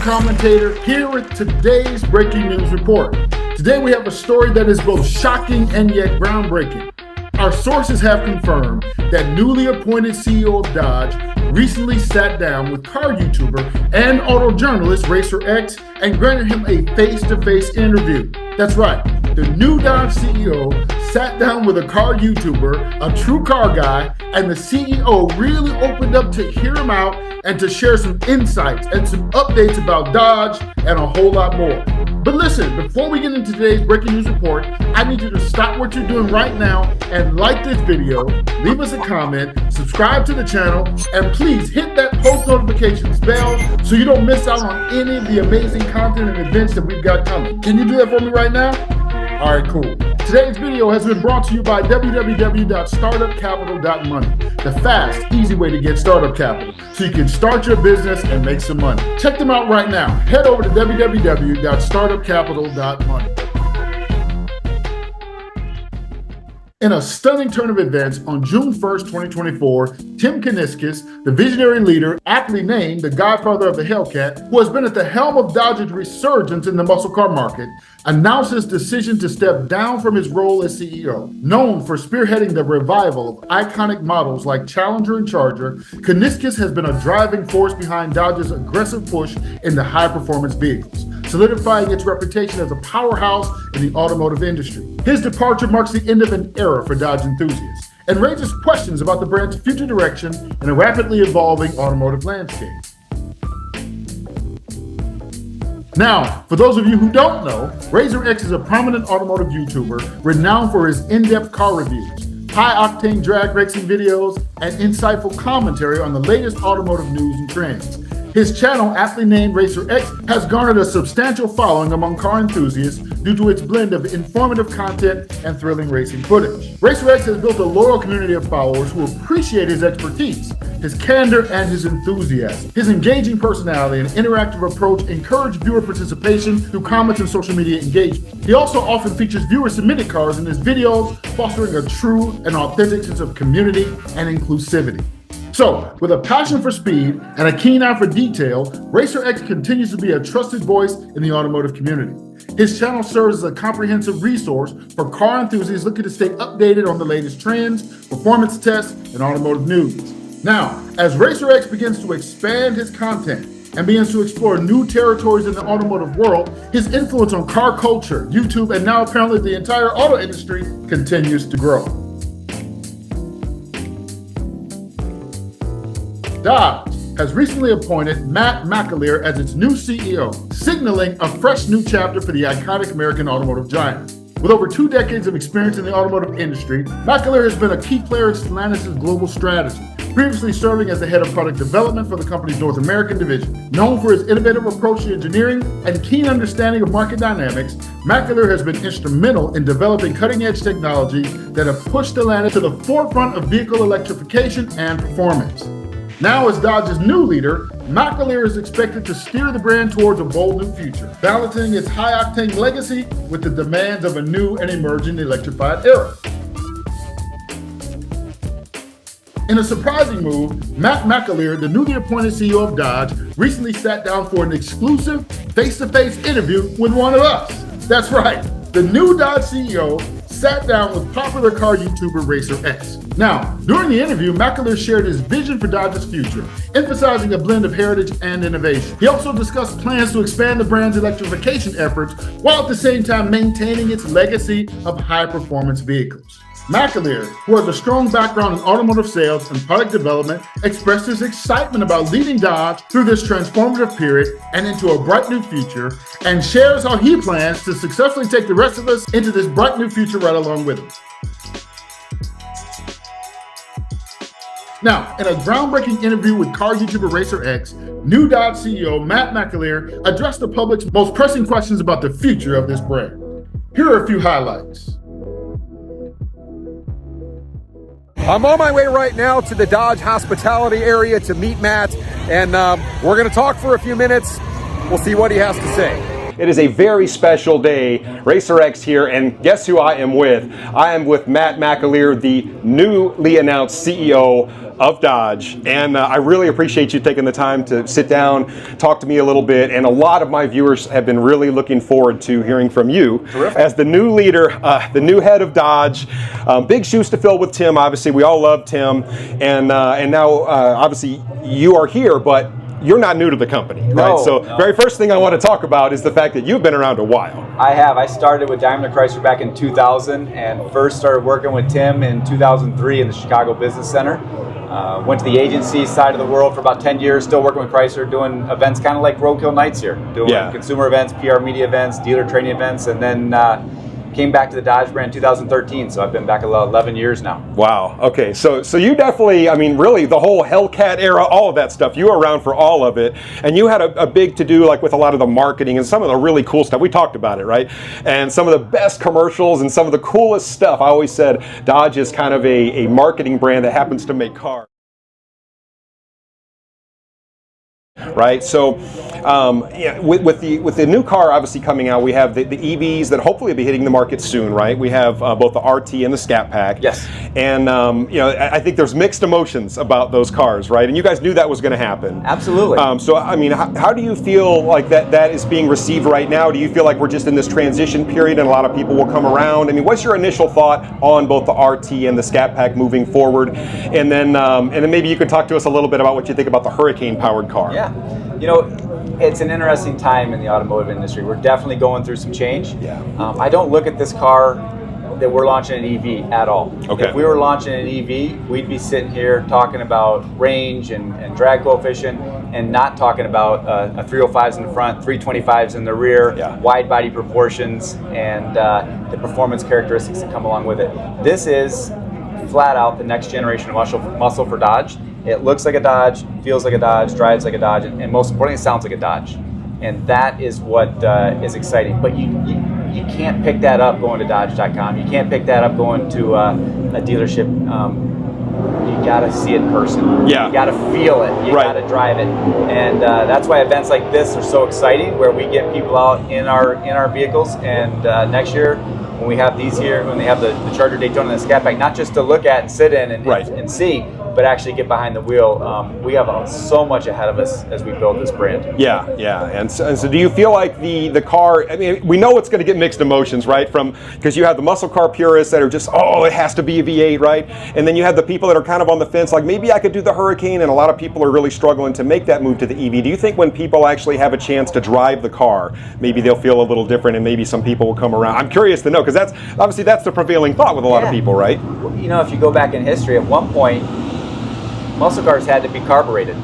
commentator here with today's breaking news report. Today we have a story that is both shocking and yet groundbreaking. Our sources have confirmed that newly appointed CEO of Dodge recently sat down with car YouTuber and auto journalist Racer X and granted him a face-to-face interview. That's right, the new Dodge CEO sat down with a car YouTuber, a true car guy, and the CEO really opened up to hear him out and to share some insights and some updates about Dodge and a whole lot more. But listen, before we get into today's breaking news report, I need you to stop what you're doing right now and like this video, leave us a comment, subscribe to the channel, and please hit that post notifications bell so you don't miss out on any of the amazing content and events that we've got coming. Can you do that for me right now? All right, cool. Today's video has been brought to you by www.startupcapital.money, the fast, easy way to get startup capital so you can start your business and make some money. Check them out right now. Head over to www.startupcapital.money. In a stunning turn of events, on June 1st, 2024, Tim Kiniskus, the visionary leader, aptly named the godfather of the Hellcat, who has been at the helm of Dodge's resurgence in the muscle car market, announced his decision to step down from his role as CEO. Known for spearheading the revival of iconic models like Challenger and Charger, Kiniskus has been a driving force behind Dodge's aggressive push into high-performance vehicles, solidifying its reputation as a powerhouse in the automotive industry. His departure marks the end of an era for Dodge enthusiasts and raises questions about the brand's future direction in a rapidly evolving automotive landscape. Now, for those of you who don't know, Racer X is a prominent automotive YouTuber renowned for his in-depth car reviews, high-octane drag racing videos, and insightful commentary on the latest automotive news and trends. His channel, aptly named Racer X, has garnered a substantial following among car enthusiasts due to its blend of informative content and thrilling racing footage. Racer X has built a loyal community of followers who appreciate his expertise, his candor, and his enthusiasm. His engaging personality and interactive approach encourage viewer participation through comments and social media engagement. He also often features viewer-submitted cars in his videos, fostering a true and authentic sense of community and inclusivity. So, with a passion for speed and a keen eye for detail, Racer X continues to be a trusted voice in the automotive community. His channel serves as a comprehensive resource for car enthusiasts looking to stay updated on the latest trends, performance tests, and automotive news. Now, as Racer X begins to expand his content and begins to explore new territories in the automotive world, his influence on car culture, YouTube, and now apparently the entire auto industry continues to grow. Dodge has recently appointed Matt McAlear as its new CEO, signaling a fresh new chapter for the iconic American automotive giant. With over 2 decades of experience in the automotive industry, McAlear has been a key player in Stellantis' global strategy, previously serving as the head of product development for the company's North American division. Known for his innovative approach to engineering and keen understanding of market dynamics, McAlear has been instrumental in developing cutting-edge technology that have pushed Stellantis to the forefront of vehicle electrification and performance. Now, as Dodge's new leader, McAlear is expected to steer the brand towards a bold new future, balancing its high-octane legacy with the demands of a new and emerging electrified era. In a surprising move, Matt McAlear, the newly appointed CEO of Dodge, recently sat down for an exclusive face-to-face interview with one of us. That's right, the new Dodge CEO sat down with popular car YouTuber Racer X. Now, during the interview, McAlear shared his vision for Dodge's future, emphasizing a blend of heritage and innovation. He also discussed plans to expand the brand's electrification efforts while at the same time maintaining its legacy of high-performance vehicles. McAlear, who has a strong background in automotive sales and product development, expressed his excitement about leading Dodge through this transformative period and into a bright new future, and shares how he plans to successfully take the rest of us into this bright new future right along with him. Now, in a groundbreaking interview with car YouTuber Racer X, new Dodge CEO Matt McAlear addressed the public's most pressing questions about the future of this brand. Here are a few highlights. I'm on my way right now to the Dodge hospitality area to meet Matt, and we're going to talk for a few minutes. We'll see what he has to say. It is a very special day. Racer X here, and guess who I am with? I am with Matt McAlear, the newly announced CEO of Dodge, and I really appreciate you taking the time to sit down, talk to me a little bit, and a lot of my viewers have been really looking forward to hearing from you. Terrific. As the new leader, the new head of Dodge. Big shoes to fill with Tim, obviously. We all love Tim, and now obviously you are here, but you're not new to the company, right? So very first thing I want to talk about is the fact that you've been around a while. I have. I started with Daimler Chrysler back in 2000 and first started working with Tim in 2003 in the Chicago Business Center. Went to the agency side of the world for about 10 years, still working with Chrysler, doing events kind of like Roadkill Nights here, doing consumer events, PR media events, dealer training events, and then came back to the Dodge brand in 2013, so I've been back 11 years now. Wow, okay, so you definitely, I mean, really the whole Hellcat era, all of that stuff, you were around for all of it, and you had a big to-do like with a lot of the marketing and some of the really cool stuff. We talked about it, right? And some of the best commercials and some of the coolest stuff. I always said Dodge is kind of a marketing brand that happens to make cars. Right, so with the new car obviously coming out, we have the EVs that hopefully will be hitting the market soon, right? We have both the RT and the Scat Pack. Yes. And I think there's mixed emotions about those cars, right? And you guys knew that was going to happen. Absolutely. So I mean, how do you feel like that is being received right now? Do you feel like we're just in this transition period and a lot of people will come around? I mean, what's your initial thought on both the RT and the Scat Pack moving forward? And then maybe you could talk to us a little bit about what you think about the Hurricane-powered car. Yeah. You know, it's an interesting time in the automotive industry. We're definitely going through some change. Yeah. I don't look at this car that we're launching an EV at all. Okay. If we were launching an EV, we'd be sitting here talking about range and drag coefficient and not talking about a 305s in the front, 325s in the rear, wide body proportions, and the performance characteristics that come along with it. This is flat out the next generation of muscle for Dodge. It looks like a Dodge, feels like a Dodge, drives like a Dodge, and most importantly, it sounds like a Dodge. And that is what is exciting. But you can't pick that up going to Dodge.com. You can't pick that up going to a dealership. You got to see it in person. Yeah. You got to feel it. You got to drive it. And that's why events like this are so exciting, where we get people out in our vehicles. And next year, when we have these here, when they have the Charger Daytona and the Scat Pack, not just to look at and sit in and see, but actually get behind the wheel. We have so much ahead of us as we build this brand. Yeah. And so do you feel like the car, I mean, we know it's going to get mixed emotions, right? Because you have the muscle car purists that are just, it has to be a V8, right? And then you have the people that are kind of on the fence, like maybe I could do the Hurricane, and a lot of people are really struggling to make that move to the EV. Do you think when people actually have a chance to drive the car, maybe they'll feel a little different and maybe some people will come around? I'm curious to know, because that's the prevailing thought with a lot of people, right? You know, if you go back in history, at one point, muscle cars had to be carbureted.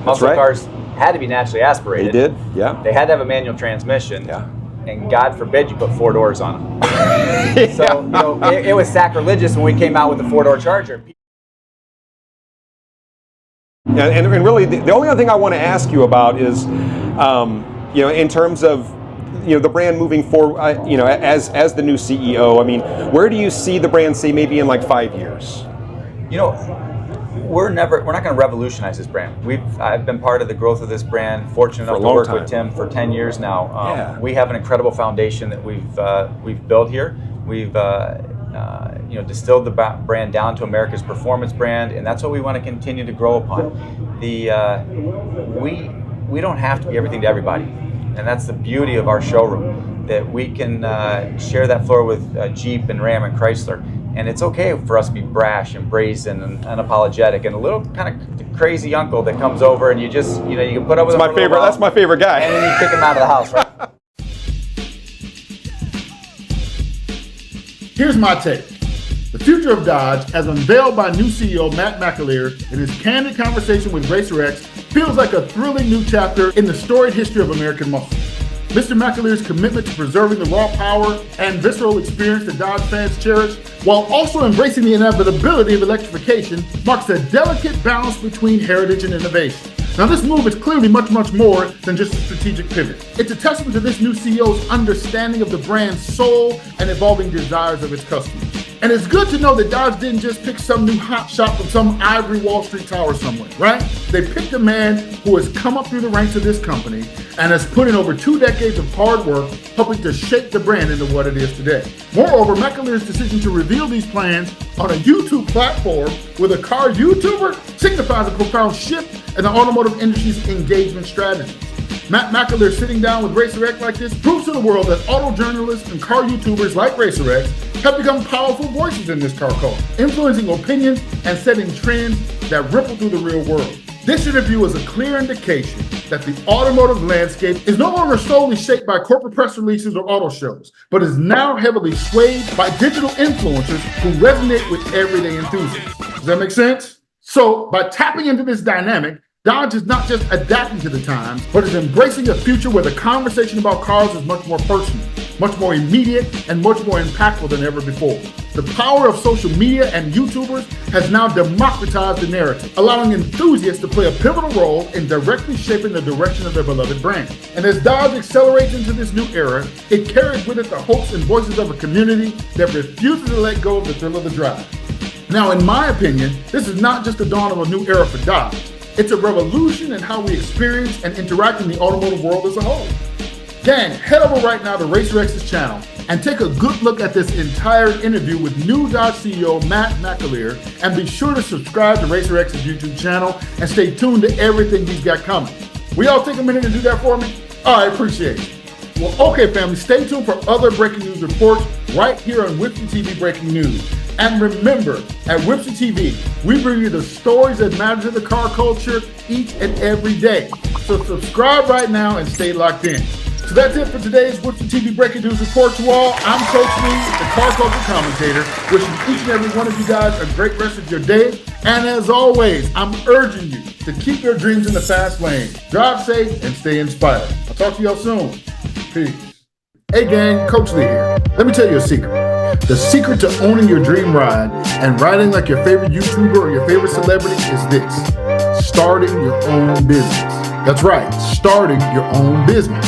Muscle cars had to be naturally aspirated. They did, yeah. They had to have a manual transmission. Yeah. And God forbid you put 4 doors on them. So, you know, it was sacrilegious when we came out with the 4-door Charger. Yeah, and really, the only other thing I want to ask you about is, in terms of, the brand moving forward, as the new CEO, I mean, where do you see the brand, say, maybe in like 5 years? You know, we're not going to revolutionize this brand. I've been part of the growth of this brand. Fortunate enough to work with Tim for 10 years now. We have an incredible foundation that we've built here. We've distilled the brand down to America's performance brand, and that's what we want to continue to grow upon. We don't have to be everything to everybody, and that's the beauty of our showroom, that we can share that floor with Jeep and Ram and Chrysler. And it's okay for us to be brash and brazen and unapologetic and a little kind of crazy uncle that comes over and you just, you can put up with him. That's my favorite guy. And then you kick him out of the house, right? Here's my take. The future of Dodge, as unveiled by new CEO Matt McAlear in his candid conversation with Racer X, feels like a thrilling new chapter in the storied history of American muscle. Mr. McAlear's commitment to preserving the raw power and visceral experience that Dodge fans cherish, while also embracing the inevitability of electrification, marks a delicate balance between heritage and innovation. Now, this move is clearly much, much more than just a strategic pivot. It's a testament to this new CEO's understanding of the brand's soul and evolving desires of its customers. And it's good to know that Dodge didn't just pick some new hot shot from some ivory Wall Street tower somewhere, right? They picked a man who has come up through the ranks of this company and has put in over 2 decades of hard work helping to shape the brand into what it is today. Moreover, McAlear's decision to reveal these plans on a YouTube platform with a car YouTuber signifies a profound shift in the automotive industry's engagement strategies. Matt McAlear sitting down with Racer X like this proves to the world that auto journalists and car YouTubers like Racer X have become powerful voices in this car culture, influencing opinions and setting trends that ripple through the real world. This interview is a clear indication that the automotive landscape is no longer solely shaped by corporate press releases or auto shows, but is now heavily swayed by digital influencers who resonate with everyday enthusiasts. Does that make sense? So by tapping into this dynamic, Dodge is not just adapting to the times, but is embracing a future where the conversation about cars is much more personal, much more immediate, and much more impactful than ever before. The power of social media and YouTubers has now democratized the narrative, allowing enthusiasts to play a pivotal role in directly shaping the direction of their beloved brand. And as Dodge accelerates into this new era, it carries with it the hopes and voices of a community that refuses to let go of the thrill of the drive. Now, in my opinion, this is not just the dawn of a new era for Dodge. It's a revolution in how we experience and interact in the automotive world as a whole. Gang, head over right now to Racer X's channel and take a good look at this entire interview with new Dodge CEO Matt McAlear, and be sure to subscribe to Racer X's YouTube channel and stay tuned to everything he's got coming. Will y'all take a minute to do that for me? I appreciate it. Well, okay, family, stay tuned for other breaking news reports right here on Whipsy TV Breaking News. And remember, at Whipsy TV, we bring you the stories that matter to the car culture each and every day. So subscribe right now and stay locked in. So that's it for today's Whipsy TV Breaking News report to all. I'm Coach Lee, the car culture commentator, wishing each and every one of you guys a great rest of your day. And as always, I'm urging you to keep your dreams in the fast lane. Drive safe and stay inspired. I'll talk to y'all soon. Peace. Hey gang, Coach Lee here. Let me tell you a secret. The secret to owning your dream ride and riding like your favorite YouTuber or your favorite celebrity is this: starting your own business. That's right, starting your own business.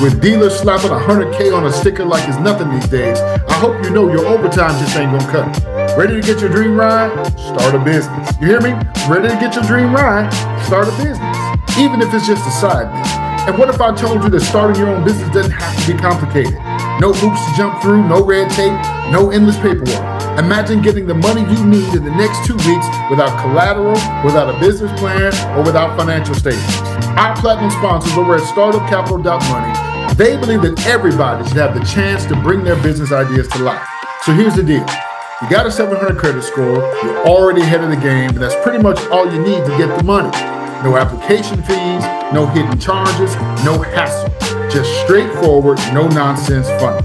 With dealers slapping $100K on a sticker like it's nothing these days, I hope you know your overtime just ain't gonna cut it. Ready to get your dream ride? Start a business. You hear me? Ready to get your dream ride? Start a business. Even if it's just a side business. And what if I told you that starting your own business doesn't have to be complicated? No hoops to jump through, no red tape, no endless paperwork. Imagine getting the money you need in the next 2 weeks without collateral, without a business plan, or without financial statements. Our platinum sponsors over at StartupCapital.money, they believe that everybody should have the chance to bring their business ideas to life. So here's the deal. You got a 700 credit score, you're already ahead of the game, and that's pretty much all you need to get the money. No application fees, no hidden charges, no hassle. Just straightforward, no nonsense funding.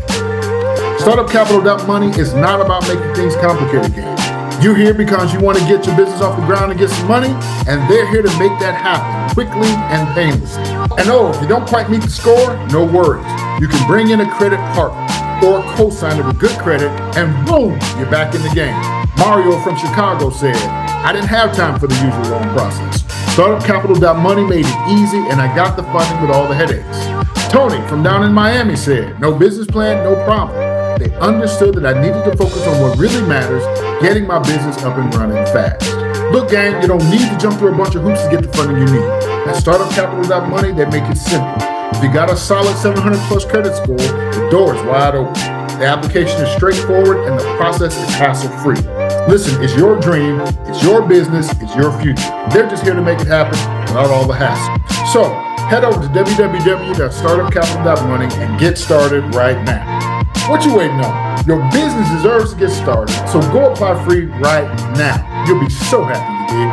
StartupCapital.money is not about making things complicated, gang. You're here because you want to get your business off the ground and get some money, and they're here to make that happen quickly and painlessly. And if you don't quite meet the score, no worries. You can bring in a credit partner or a co-signer with good credit, and boom, you're back in the game. Mario from Chicago said, I didn't have time for the usual loan process. StartupCapital.money made it easy, and I got the funding with all the headaches. Tony from down in Miami said, no business plan, no problem. They understood that I needed to focus on what really matters, getting my business up and running fast. Look, gang, you don't need to jump through a bunch of hoops to get the funding you need. At StartupCapital.money, they make it simple. If you got a solid 700 plus credit score, the door is wide open. The application is straightforward and the process is hassle-free. Listen, it's your dream, it's your business, it's your future. They're just here to make it happen without all the hassle. So, head over to www.startupcapital.money and get started right now. What you waiting on? Your business deserves to get started, so go apply free right now. You'll be so happy you did.